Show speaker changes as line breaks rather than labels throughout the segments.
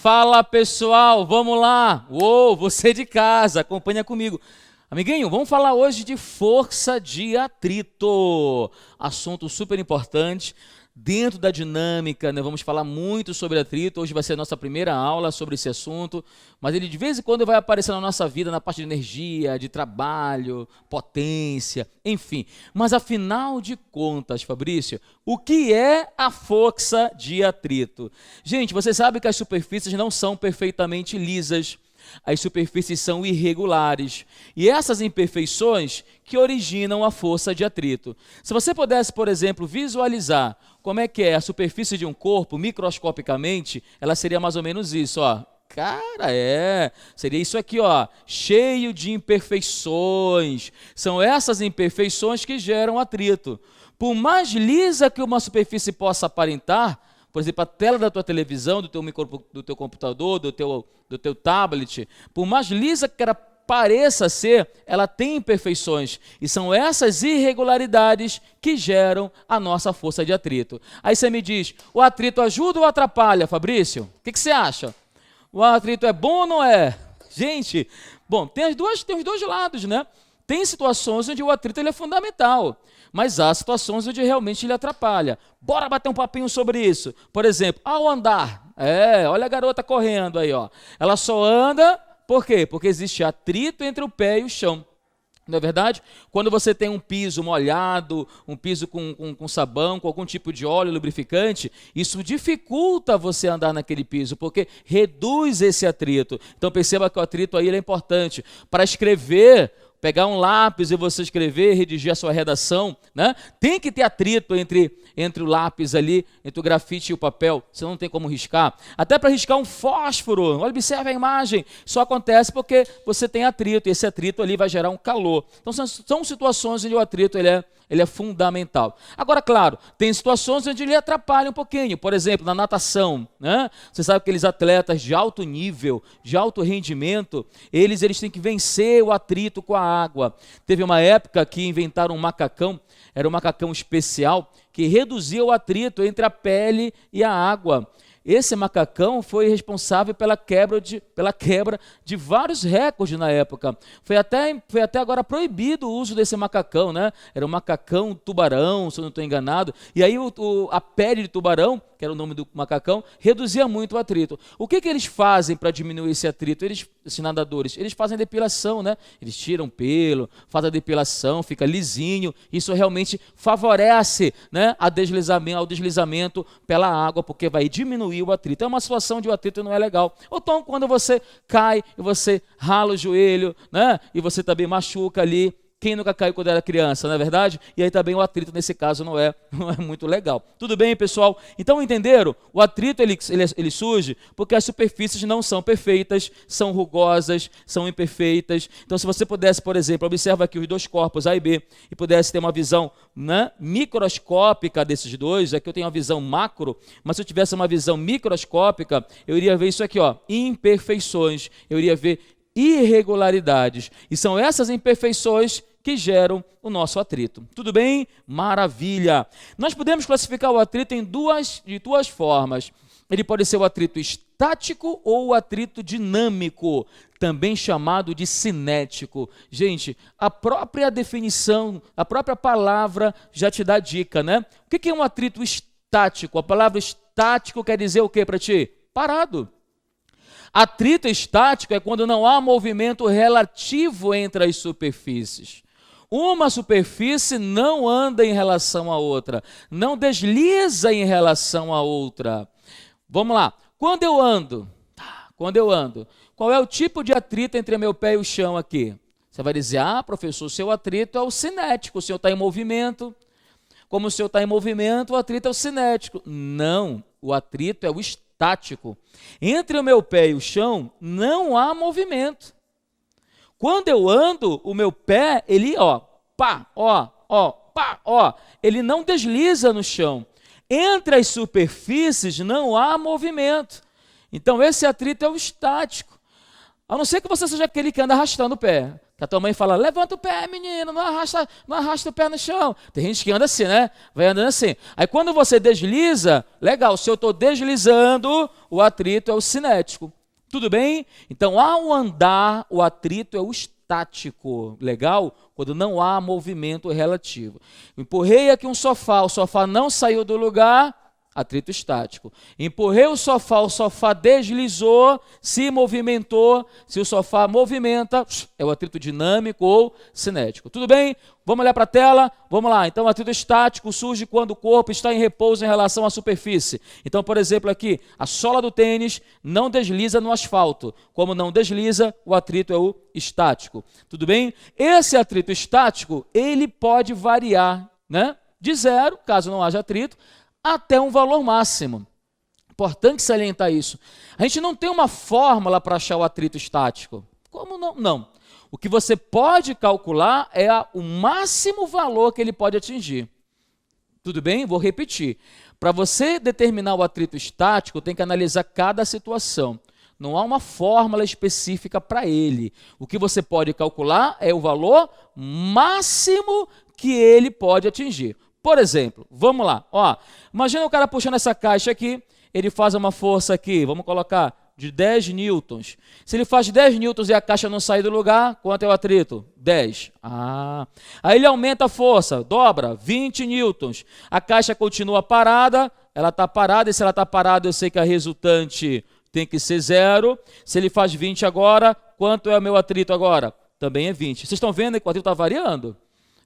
Fala pessoal, vamos lá. Uou, você de casa, acompanha comigo. Amiguinho, vamos falar hoje de força de atrito. Assunto super importante. Dentro da dinâmica, né, vamos falar muito sobre atrito. Hoje vai ser a nossa primeira aula sobre esse assunto. Mas ele de vez em quando vai aparecer na nossa vida, na parte de energia, de trabalho, potência, enfim. Mas afinal de contas, Fabrício, o que é a força de atrito? Gente, você sabe que as superfícies não são perfeitamente lisas. As superfícies são irregulares e essas imperfeições que originam a força de atrito. Se você pudesse, por exemplo, visualizar como é que é a superfície de um corpo microscopicamente, ela seria mais ou menos isso, ó. Cara, seria isso aqui, ó, cheio de imperfeições. São essas imperfeições que geram atrito. Por mais lisa que uma superfície possa aparentar, por exemplo, a tela da tua televisão, do teu computador, do teu tablet, por mais lisa que ela pareça ser, ela tem imperfeições. E são essas irregularidades que geram a nossa força de atrito. Aí você me diz, o atrito ajuda ou atrapalha, Fabrício? O que você acha? O atrito é bom ou não é? Gente, bom, tem os dois lados, né? Tem situações onde o atrito ele é fundamental, mas há situações onde realmente ele atrapalha. Bora bater um papinho sobre isso. Por exemplo, ao andar. Olha a garota correndo aí, ó. Ela só anda, por quê? Porque existe atrito entre o pé e o chão. Não é verdade? Quando você tem um piso molhado, um piso com sabão, com algum tipo de óleo lubrificante, isso dificulta você andar naquele piso, porque reduz esse atrito. Então perceba que o atrito aí ele é importante. Para escrever, pegar um lápis e você escrever, redigir a sua redação, né? Tem que ter atrito entre o lápis ali, entre o grafite e o papel, você não tem como riscar. Até para riscar um fósforo, olha, observe a imagem, só acontece porque você tem atrito, e esse atrito ali vai gerar um calor. Então são situações onde o atrito ele é fundamental. Agora, claro, tem situações onde ele atrapalha um pouquinho. Por exemplo, na natação, né? Você sabe que aqueles atletas de alto nível, de alto rendimento, eles têm que vencer o atrito com a água. Teve uma época que inventaram um macacão, era um macacão especial, que reduzia o atrito entre a pele e a água. Esse macacão foi responsável pela quebra de vários recordes na época. Foi até agora proibido o uso desse macacão, né? Era um macacão tubarão, se eu não estou enganado. E aí a pele de tubarão, que era o nome do macacão, reduzia muito o atrito. O que eles fazem para diminuir esse atrito? Esses nadadores, eles fazem depilação, né? Eles tiram pelo, fazem a depilação, fica lisinho. Isso realmente favorece, né, ao deslizamento pela água, porque vai diminuir o atrito. É uma situação de o atrito não é legal. Ou então, quando você cai e você rala o joelho, né, e você também machuca ali. Quem nunca caiu quando era criança, não é verdade? E aí também o atrito, nesse caso, não é muito legal. Tudo bem, pessoal? Então, entenderam? O atrito, ele surge porque as superfícies não são perfeitas, são rugosas, são imperfeitas. Então, se você pudesse, por exemplo, observa aqui os dois corpos, A e B, e pudesse ter uma visão, né, microscópica desses dois, aqui eu tenho uma visão macro, mas se eu tivesse uma visão microscópica, eu iria ver isso aqui, ó, imperfeições, eu iria ver irregularidades. E são essas imperfeições que geram o nosso atrito. Tudo bem? Maravilha! Nós podemos classificar o atrito de duas formas. Ele pode ser o atrito estático ou o atrito dinâmico, também chamado de cinético. Gente, a própria definição, a própria palavra já te dá dica, né? O que é um atrito estático? A palavra estático quer dizer o que para ti? Parado. Atrito estático é quando não há movimento relativo entre as superfícies. Uma superfície não anda em relação à outra, não desliza em relação à outra. Vamos lá. Quando eu ando, qual é o tipo de atrito entre meu pé e o chão aqui? Você vai dizer, professor, o seu atrito é o cinético, o senhor está em movimento. Como o senhor está em movimento, o atrito é o cinético. Não, o atrito é o estático. Entre o meu pé e o chão, não há movimento. Quando eu ando, o meu pé, ele, ele não desliza no chão. Entre as superfícies, não há movimento. Então, esse atrito é o estático. A não ser que você seja aquele que anda arrastando o pé. Que a tua mãe fala, levanta o pé, menino, não arrasta o pé no chão. Tem gente que anda assim, né? Vai andando assim. Aí quando você desliza, legal, se eu estou deslizando, o atrito é o cinético. Tudo bem? Então, ao andar, o atrito é o estático. Legal? Quando não há movimento relativo. Empurrei aqui um sofá, o sofá não saiu do lugar, atrito estático. Empurrei o sofá deslizou, se movimentou. Se o sofá movimenta, é o atrito dinâmico ou cinético. Tudo bem? Vamos olhar para a tela? Vamos lá. Então, o atrito estático surge quando o corpo está em repouso em relação à superfície. Então, por exemplo, aqui, a sola do tênis não desliza no asfalto. Como não desliza, o atrito é o estático. Tudo bem? Esse atrito estático, ele pode variar, né? De 0, caso não haja atrito, até um valor máximo. Importante salientar isso. A gente não tem uma fórmula para achar o atrito estático. Como não? Não. O que você pode calcular é o máximo valor que ele pode atingir. Tudo bem? Vou repetir. Para você determinar o atrito estático, tem que analisar cada situação. Não há uma fórmula específica para ele. O que você pode calcular é o valor máximo que ele pode atingir. Por exemplo, vamos lá, ó, imagina o cara puxando essa caixa aqui, ele faz uma força aqui, vamos colocar de 10 newtons. Se ele faz 10 newtons e a caixa não sair do lugar, quanto é o atrito? 10. Aí ele aumenta a força, dobra, 20 newtons. A caixa continua parada, ela está parada, e se ela está parada eu sei que a resultante tem que ser 0. Se ele faz 20 agora, quanto é o meu atrito agora? Também é 20. Vocês estão vendo que o atrito está variando?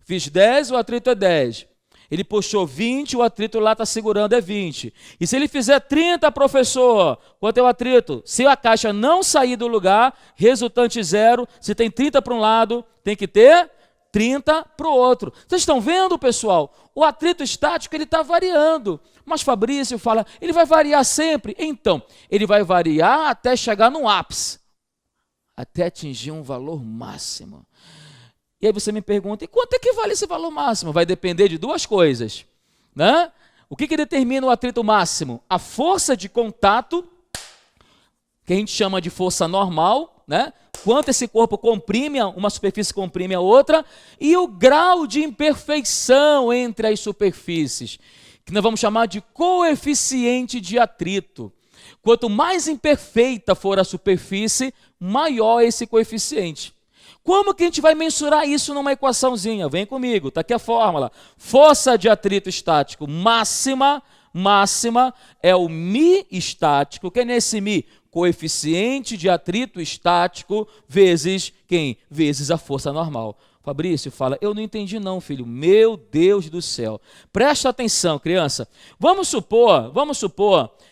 Fiz 10, o atrito é 10. Ele puxou 20, o atrito lá está segurando é 20. E se ele fizer 30, professor, quanto é o atrito? Se a caixa não sair do lugar, resultante 0. Se tem 30 para um lado, tem que ter 30 para o outro. Vocês estão vendo, pessoal? O atrito estático ele está variando. Mas Fabrício fala, ele vai variar sempre. Então, ele vai variar até chegar no ápice. Até atingir um valor máximo. E aí você me pergunta, e quanto é que vale esse valor máximo? Vai depender de duas coisas, né? O que determina o atrito máximo? A força de contato, que a gente chama de força normal, né? Quanto esse corpo comprime, uma superfície comprime a outra, e o grau de imperfeição entre as superfícies, que nós vamos chamar de coeficiente de atrito. Quanto mais imperfeita for a superfície, maior esse coeficiente. Como que a gente vai mensurar isso numa equaçãozinha? Vem comigo, está aqui a fórmula. Força de atrito estático máxima é o μ estático. O que é nesse μ? Coeficiente de atrito estático vezes quem? Vezes a força normal. Fabrício fala, eu não entendi não, filho. Meu Deus do céu. Presta atenção, criança. Vamos supor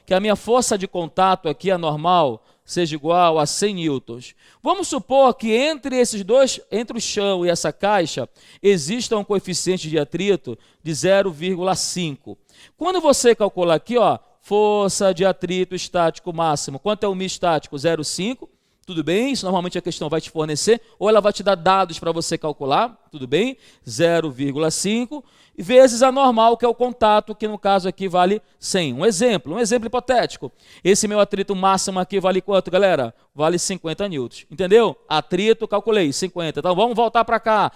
que a minha força de contato aqui, a normal, seja igual a 100 newtons. Vamos supor que entre esses dois, entre o chão e essa caixa, exista um coeficiente de atrito de 0,5. Quando você calcular aqui, ó, força de atrito estático máximo, quanto é o μ estático? 0,5. Tudo bem? Isso normalmente a questão vai te fornecer, ou ela vai te dar dados para você calcular, tudo bem? 0,5 vezes a normal, que é o contato, que no caso aqui vale 100. Um exemplo hipotético. Esse meu atrito máximo aqui vale quanto, galera? Vale 50 newtons, entendeu? Atrito, calculei, 50. Então vamos voltar para cá.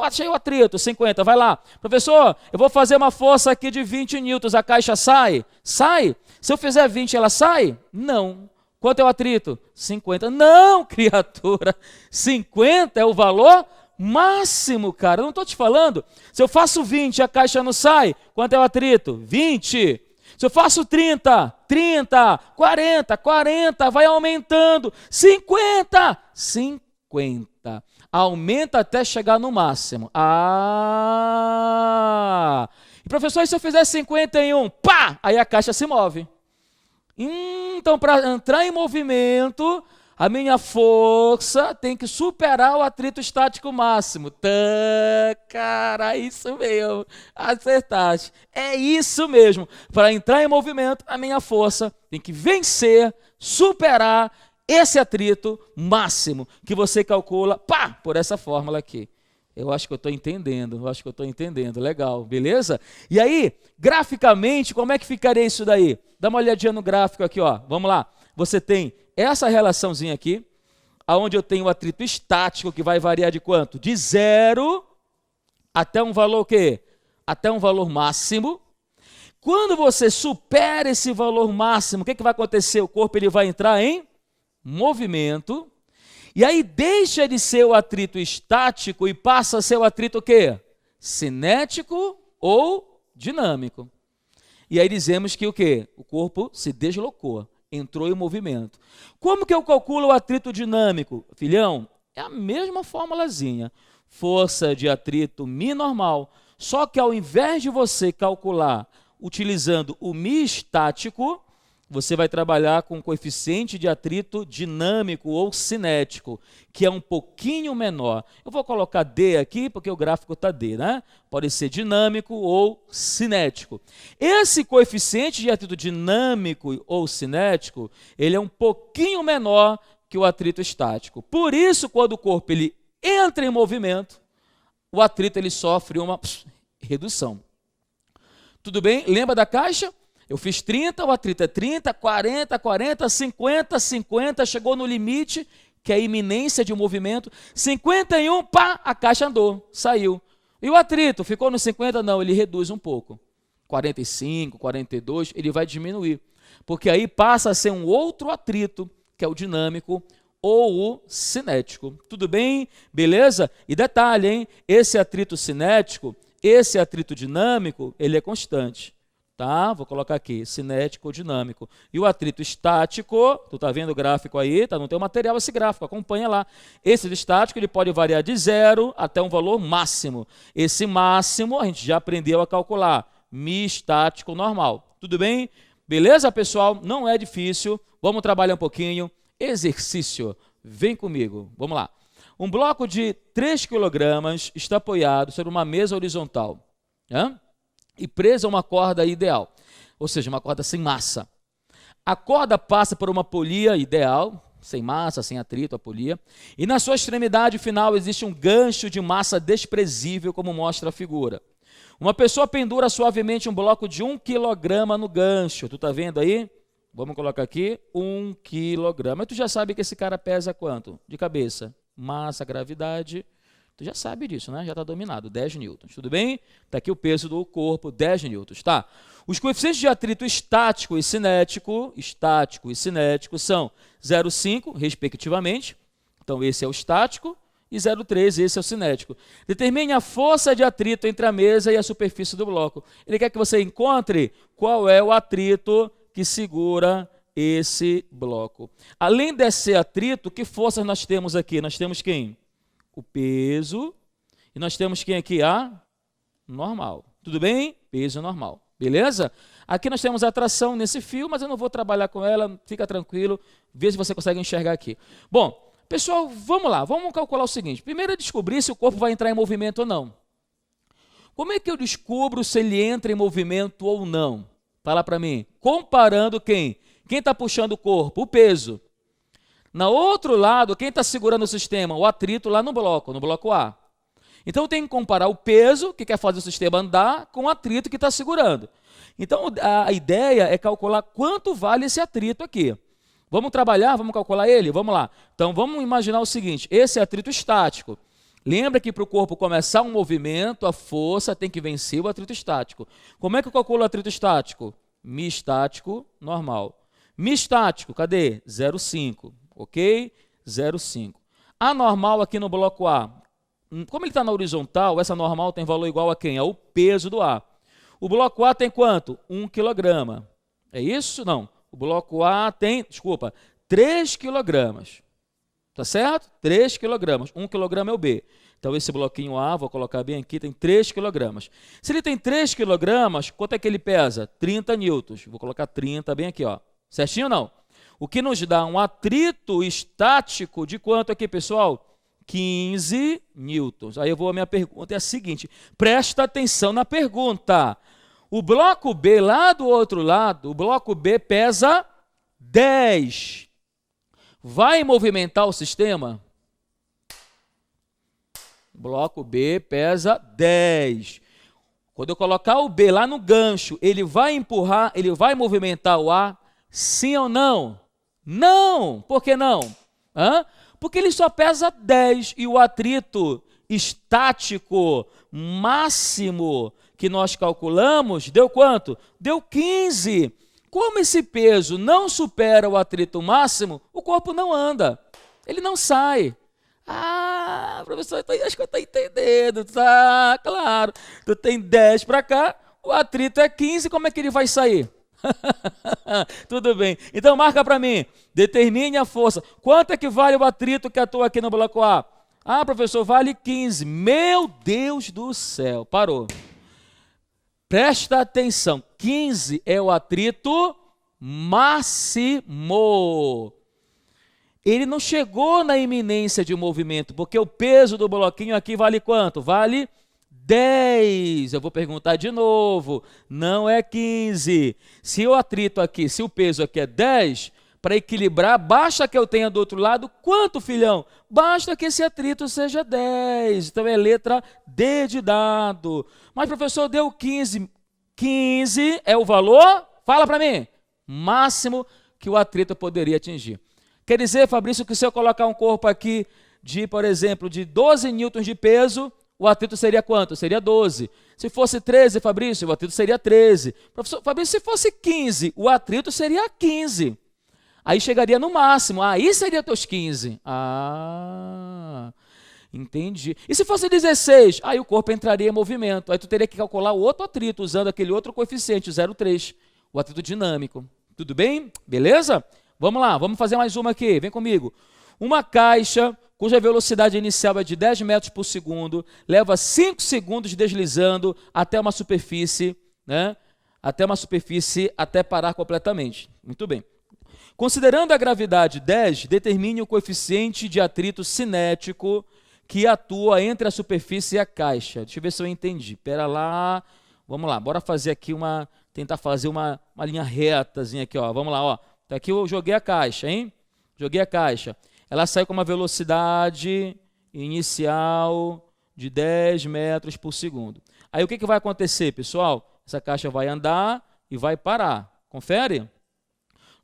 Achei o atrito, 50, vai lá. Professor, eu vou fazer uma força aqui de 20 newtons, a caixa sai? Sai? Se eu fizer 20, ela sai? Não. Quanto é o atrito? 50. Não, criatura. 50 é o valor máximo, cara. Eu não estou te falando. Se eu faço 20 e a caixa não sai, quanto é o atrito? 20. Se eu faço 30, 40, vai aumentando. 50. Aumenta até chegar no máximo. E professor, e se eu fizer 51? Pá! Aí a caixa se move. Então, para entrar em movimento, a minha força tem que superar o atrito estático máximo. Cara, é isso mesmo. Acertaste. É isso mesmo. Para entrar em movimento, a minha força tem que vencer, superar esse atrito máximo que você calcula, por essa fórmula aqui. Eu acho que eu estou entendendo, legal, beleza? E aí, graficamente, como é que ficaria isso daí? Dá uma olhadinha no gráfico aqui, ó. Vamos lá. Você tem essa relaçãozinha aqui, onde eu tenho o atrito estático, que vai variar de quanto? De 0 até um valor o quê? Até um valor máximo. Quando você supera esse valor máximo, o que vai acontecer? O corpo ele vai entrar em movimento, e aí deixa de ser o atrito estático e passa a ser o atrito o quê? Cinético ou dinâmico. E aí dizemos que o quê? O corpo se deslocou, entrou em movimento. Como que eu calculo o atrito dinâmico? Filhão, é a mesma formulazinha. Força de atrito μ normal. Só que ao invés de você calcular utilizando o μ estático, você vai trabalhar com o coeficiente de atrito dinâmico ou cinético, que é um pouquinho menor. Eu vou colocar D aqui, porque o gráfico está D, né? Pode ser dinâmico ou cinético. Esse coeficiente de atrito dinâmico ou cinético, ele é um pouquinho menor que o atrito estático. Por isso, quando o corpo ele entra em movimento, o atrito ele sofre uma redução. Tudo bem? Lembra da caixa? Eu fiz 30, o atrito é 30, 40, 40, 50, 50, chegou no limite, que é a iminência de movimento. 51, pá, a caixa andou, saiu. E o atrito ficou no 50? Não, ele reduz um pouco. 45, 42, ele vai diminuir. Porque aí passa a ser um outro atrito, que é o dinâmico ou o cinético. Tudo bem? Beleza? E detalhe, hein? Esse atrito cinético, esse atrito dinâmico, ele é constante. Tá? Vou colocar aqui, cinético ou dinâmico. E o atrito estático, tu tá vendo o gráfico aí, tá? Não tem o material esse gráfico, acompanha lá. Esse estático ele pode variar de 0 até um valor máximo. Esse máximo a gente já aprendeu a calcular. μ estático normal. Tudo bem? Beleza, pessoal? Não é difícil. Vamos trabalhar um pouquinho. Exercício. Vem comigo. Vamos lá. Um bloco de 3 kg está apoiado sobre uma mesa horizontal. E presa a uma corda ideal, ou seja, uma corda sem massa. A corda passa por uma polia ideal, sem massa, sem atrito, a polia, e na sua extremidade final existe um gancho de massa desprezível, como mostra a figura. Uma pessoa pendura suavemente um bloco de 1 kg no gancho. Tu tá vendo aí? Vamos colocar aqui 1 kg. Mas tu já sabe que esse cara pesa quanto? De cabeça. Massa, gravidade. Tu já sabe disso, né? Já está dominado, 10 newtons. Tudo bem? Está aqui o peso do corpo, 10 newtons. Tá. Os coeficientes de atrito estático e cinético são 0,5, respectivamente. Então, esse é o estático. E 0,3, esse é o cinético. Determine a força de atrito entre a mesa e a superfície do bloco. Ele quer que você encontre qual é o atrito que segura esse bloco. Além desse atrito, que forças nós temos aqui? Nós temos quem? O peso, e nós temos quem aqui? A normal. Tudo bem? Peso normal. Beleza? Aqui nós temos a atração nesse fio, mas eu não vou trabalhar com ela, fica tranquilo, vê se você consegue enxergar aqui. Bom, pessoal, vamos lá, vamos calcular o seguinte. Primeiro é descobrir se o corpo vai entrar em movimento ou não. Como é que eu descubro se ele entra em movimento ou não? Fala para mim. Comparando quem? Quem está puxando o corpo? O peso. No outro lado, quem está segurando o sistema? O atrito lá no bloco A. Então, eu tenho que comparar o peso, que quer fazer o sistema andar, com o atrito que está segurando. Então, a ideia é calcular quanto vale esse atrito aqui. Vamos trabalhar? Vamos calcular ele? Vamos lá. Então, vamos imaginar o seguinte, esse é atrito estático. Lembra que para o corpo começar um movimento, a força tem que vencer o atrito estático. Como é que eu calculo o atrito estático? μ estático normal. μ estático, cadê? 0,5. Ok? 0,5. A normal aqui no bloco A, como ele está na horizontal, essa normal tem valor igual a quem? Ao peso do A. O bloco A tem quanto? 1 kg. É isso? Não. O bloco A tem, 3 kg. Tá certo? 3 kg. 1 kg é o B. Então, esse bloquinho A, vou colocar bem aqui, tem 3 kg. Se ele tem 3 kg, quanto é que ele pesa? 30 newtons. Vou colocar 30 bem aqui, ó. Certinho ou não? O que nos dá um atrito estático de quanto aqui, pessoal? 15 newtons. Aí a minha pergunta é a seguinte, presta atenção na pergunta. O bloco B, lá do outro lado, o bloco B pesa 10. Vai movimentar o sistema? O bloco B pesa 10. Quando eu colocar o B lá no gancho, ele vai empurrar, ele vai movimentar o A? Sim ou não? Não! Por que não? Porque ele só pesa 10 e o atrito estático máximo que nós calculamos deu quanto? Deu 15. Como esse peso não supera o atrito máximo, o corpo não anda, ele não sai. Ah, professor, acho que eu estou entendendo, tá, claro. Tu tem 10 para cá, o atrito é 15, como é que ele vai sair? Tudo bem, então marca para mim, determine a força. Quanto é que vale o atrito que atua aqui no bloco A? Ah, professor, vale 15. Meu Deus do céu, parou. Presta atenção, 15 é o atrito máximo. Ele não chegou na iminência de movimento, porque o peso do bloquinho aqui vale quanto? Vale 10. Eu vou perguntar de novo, não é 15. Se o atrito aqui, se o peso aqui é 10, para equilibrar, basta que eu tenha do outro lado, quanto, filhão? Basta que esse atrito seja 10. Então é letra D de dado. Mas, professor, deu 15. 15 é o valor, fala para mim, máximo que o atrito poderia atingir. Quer dizer, Fabrício, que se eu colocar um corpo aqui de, por exemplo, de 12 newtons de peso, o atrito seria quanto? Seria 12. Se fosse 13, Fabrício, o atrito seria 13. Professor, Fabrício, se fosse 15, o atrito seria 15. Aí chegaria no máximo, aí seria teus 15. Ah, entendi. E se fosse 16, aí o corpo entraria em movimento. Aí tu teria que calcular o outro atrito, usando aquele outro coeficiente, o 0,3, o atrito dinâmico. Tudo bem? Beleza? Vamos lá, vamos fazer mais uma aqui, vem comigo. Uma caixa cuja velocidade inicial é de 10 metros por segundo, leva 5 segundos deslizando até uma superfície, né? Até parar completamente. Muito bem. Considerando a gravidade 10, determine o coeficiente de atrito cinético que atua entre a superfície e a caixa. Deixa eu ver se eu entendi. Pera lá, vamos lá, bora fazer aqui tentar fazer uma linha retazinha aqui, ó. Vamos lá, ó. Então aqui eu joguei a caixa, hein? Joguei a caixa. Ela saiu com uma velocidade inicial de 10 metros por segundo. Aí o que vai acontecer, pessoal? Essa caixa vai andar e vai parar. Confere?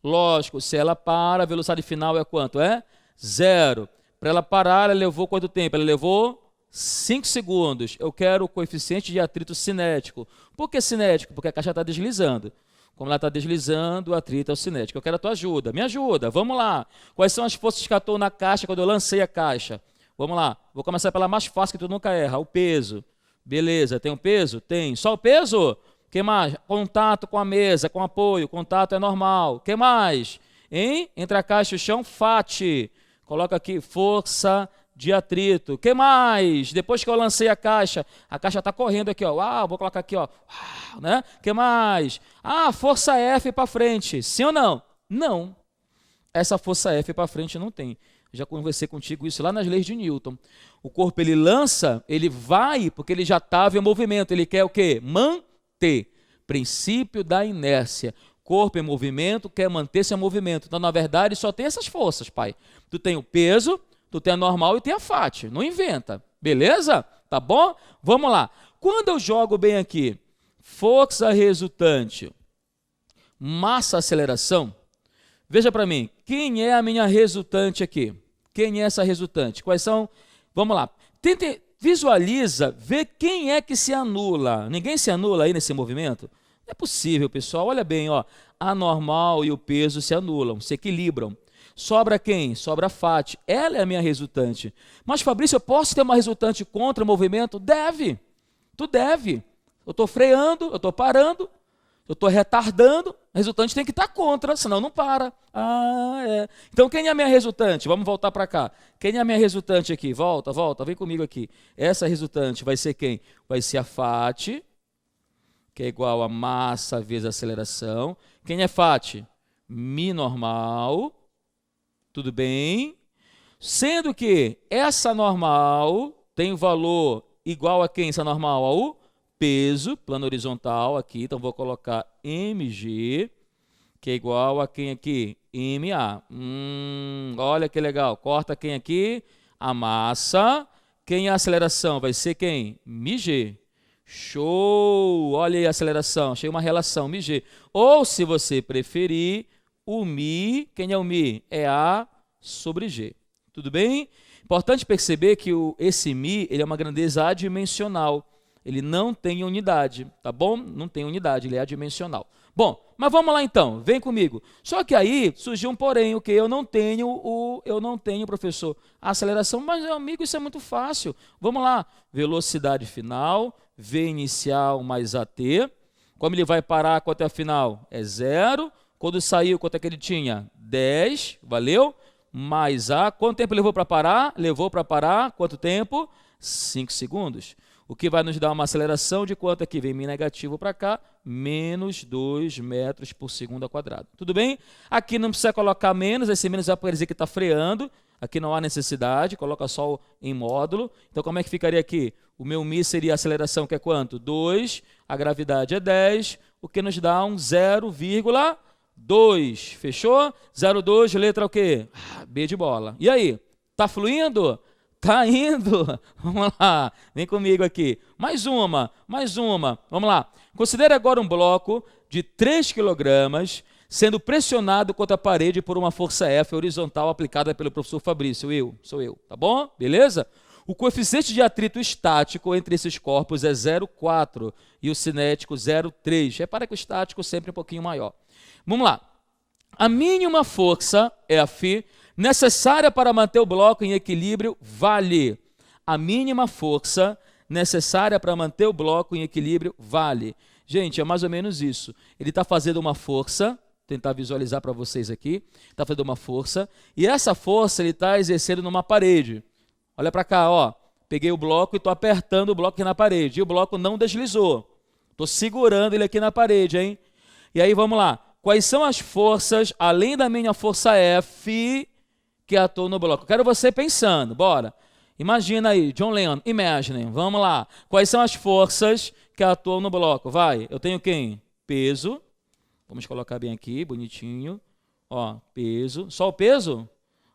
Lógico, se ela para, a velocidade final é quanto? É 0. Para ela parar, ela levou quanto tempo? Ela levou 5 segundos. Eu quero o coeficiente de atrito cinético. Por que cinético? Porque a caixa está deslizando. Como ela está deslizando, o atrito é o cinético. Eu quero a tua ajuda. Me ajuda, vamos lá. Quais são as forças que atuam na caixa quando eu lancei a caixa? Vamos lá. Vou começar pela mais fácil que tu nunca erra, o peso. Beleza, tem um peso? Tem. Só o peso? O que mais? Contato com a mesa, com apoio. Contato é normal. O que mais? Hein? Entre a caixa e o chão, FAT. Coloca aqui, força de atrito. O que mais? Depois que eu lancei a caixa está correndo aqui, ó. Uau, vou colocar aqui, ó. Uau, né? O que mais? Ah, força F para frente. Sim ou não? Não. Essa força F para frente não tem. Já conversei contigo isso lá nas leis de Newton. O corpo, ele lança, ele vai, porque ele já estava em movimento. Ele quer o quê? Manter. Princípio da inércia. Corpo em movimento, quer manter-se em movimento. Então, na verdade, só tem essas forças, pai. Tu tem o peso, tu tem a normal e tem a FAT. Não inventa. Beleza? Tá bom? Vamos lá. Quando eu jogo bem aqui, força resultante, massa aceleração, veja para mim, quem é a minha resultante aqui? Quem é essa resultante? Quais são? Vamos lá. Visualiza, vê quem é que se anula. Ninguém se anula aí nesse movimento? Não é possível, pessoal. Olha bem, ó. A normal e o peso se anulam, se equilibram. Sobra quem? Sobra a FAT. Ela é a minha resultante. Mas, Fabrício, eu posso ter uma resultante contra o movimento? Deve. Tu deve. Eu estou freando, eu estou parando, eu estou retardando. A resultante tem que estar contra, senão não para. Ah, é. Então, quem é a minha resultante? Vamos voltar para cá. Quem é a minha resultante aqui? Volta, vem comigo aqui. Essa resultante vai ser quem? Vai ser a FAT, que é igual a massa vezes a aceleração. Quem é FAT? Mi normal. Tudo bem? Sendo que essa normal tem valor igual a quem? Essa normal? Ao peso, plano horizontal aqui. Então, vou colocar mg, que é igual a quem aqui? ma. Olha que legal. Corta quem aqui? A massa. Quem é a aceleração? Vai ser quem? mg. Show! Olha aí a aceleração. Achei uma relação, mg. Ou, se você preferir, o mi, quem é o mi? É A sobre G. Tudo bem? Importante perceber que esse Mi ele é uma grandeza adimensional. Ele não tem unidade, tá bom? Não tem unidade, ele é adimensional. Bom, mas vamos lá então, vem comigo. Só que aí surgiu um porém, o que eu não tenho, professor, a aceleração, mas meu amigo, isso é muito fácil. Vamos lá, velocidade final, V inicial mais AT. Como ele vai parar, quanto é a final? É 0. Quando saiu, quanto é que ele tinha? 10, valeu? Mais A. Quanto tempo levou para parar? Levou para parar, quanto tempo? 5 segundos. O que vai nos dar uma aceleração de quanto aqui? Vem Mi negativo para cá, menos 2 metros por segundo ao quadrado. Tudo bem? Aqui não precisa colocar menos, esse menos é para dizer que está freando. Aqui não há necessidade, coloca só em módulo. Então, como é que ficaria aqui? O meu Mi seria a aceleração, que é quanto? 2, a gravidade é 10, o que nos dá um 0,2. Fechou? 0,2, letra o quê? B de bola. E aí? Tá fluindo? Tá indo? Vamos lá, vem comigo aqui. Mais uma. Vamos lá. Considere agora um bloco de 3 kg sendo pressionado contra a parede por uma força F horizontal aplicada pelo professor Fabrício. Sou eu, tá bom? Beleza? O coeficiente de atrito estático entre esses corpos é 0,4 e o cinético 0,3. Repara que o estático sempre é um pouquinho maior. Vamos lá. A mínima força F necessária para manter o bloco em equilíbrio vale. A mínima força necessária para manter o bloco em equilíbrio vale. Gente, é mais ou menos isso. Ele está fazendo uma força, tentar visualizar para vocês aqui, está fazendo uma força, e essa força ele está exercendo numa parede. Olha para cá, ó. Peguei o bloco e estou apertando o bloco aqui na parede, e o bloco não deslizou. Estou segurando ele aqui na parede, hein? E aí, vamos lá. Quais são as forças, além da minha força F, que atuam no bloco? Quero você pensando, bora. Imagina aí, John Lennon, imagine, vamos lá. Quais são as forças que atuam no bloco? Vai, eu tenho quem? Peso. Vamos colocar bem aqui, bonitinho. Ó, peso. Só o peso?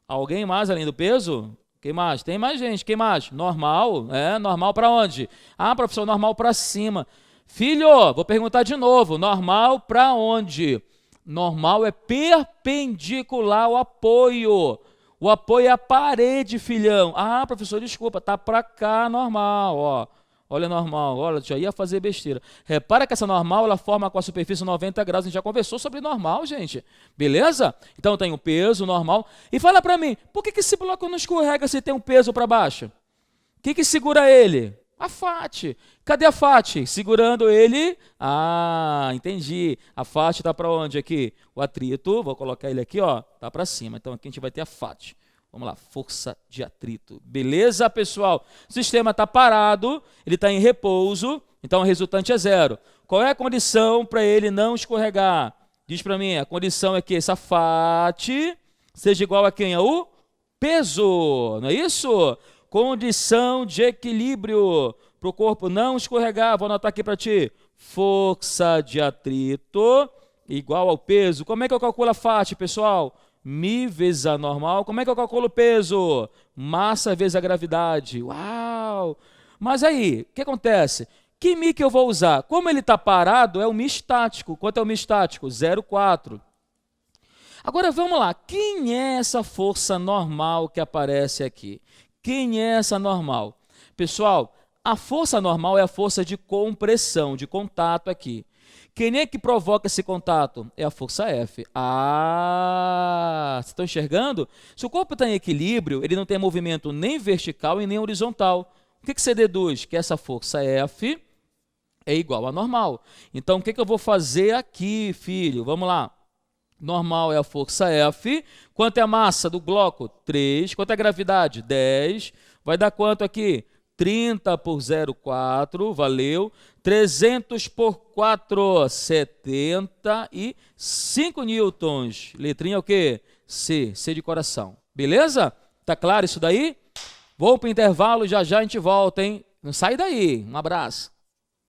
Alguém mais além do peso? Quem mais? Tem mais gente. Quem mais? Normal. Normal para onde? Ah, professor, normal para cima. Filho, vou perguntar de novo. Normal para onde? Normal é perpendicular ao apoio. O apoio é a parede, filhão. Ah, professor, desculpa, tá para cá normal, ó. Olha normal, olha, já ia fazer besteira. Repara que essa normal, ela forma com a superfície 90 graus. A gente já conversou sobre normal, gente. Beleza? Então tem o peso, normal. E fala para mim, por que esse bloco não escorrega se tem um peso para baixo? O que segura ele? A FAT. Cadê a FAT? Segurando ele. Ah, entendi. A FAT está para onde aqui? O atrito, vou colocar ele aqui, ó, tá para cima. Então aqui a gente vai ter a FAT. Vamos lá, força de atrito. Beleza, pessoal? O sistema está parado, ele está em repouso, então o resultante é 0. Qual é a condição para ele não escorregar? Diz para mim, a condição é que essa FAT seja igual a quem? O peso, não é isso? Condição de equilíbrio para o corpo não escorregar. Vou anotar aqui para ti. Força de atrito igual ao peso. Como é que eu calculo a FAT, pessoal? Mi vezes a normal. Como é que eu calculo o peso? Massa vezes a gravidade. Uau! Mas aí, o que acontece? Que Mi que eu vou usar? Como ele está parado, é o Mi estático. Quanto é o Mi estático? 0,4. Agora, vamos lá. Quem é essa força normal que aparece aqui? Quem é essa normal? Pessoal, a força normal é a força de compressão, de contato aqui. Quem é que provoca esse contato? É a força F. Ah, vocês estão enxergando? Se o corpo está em equilíbrio, ele não tem movimento nem vertical e nem horizontal. O que você deduz? Que essa força F é igual a normal. Então, o que eu vou fazer aqui, filho? Vamos lá. Normal é a força F. Quanto é a massa do bloco? 3. Quanto é a gravidade? 10. Vai dar quanto aqui? 30 por 0,4, valeu. 300 por 4, 75 newtons. Letrinha é o quê? C, C de coração. Beleza? Tá claro isso daí? Vou para o intervalo, já já a gente volta, hein? Não sai daí. Um abraço.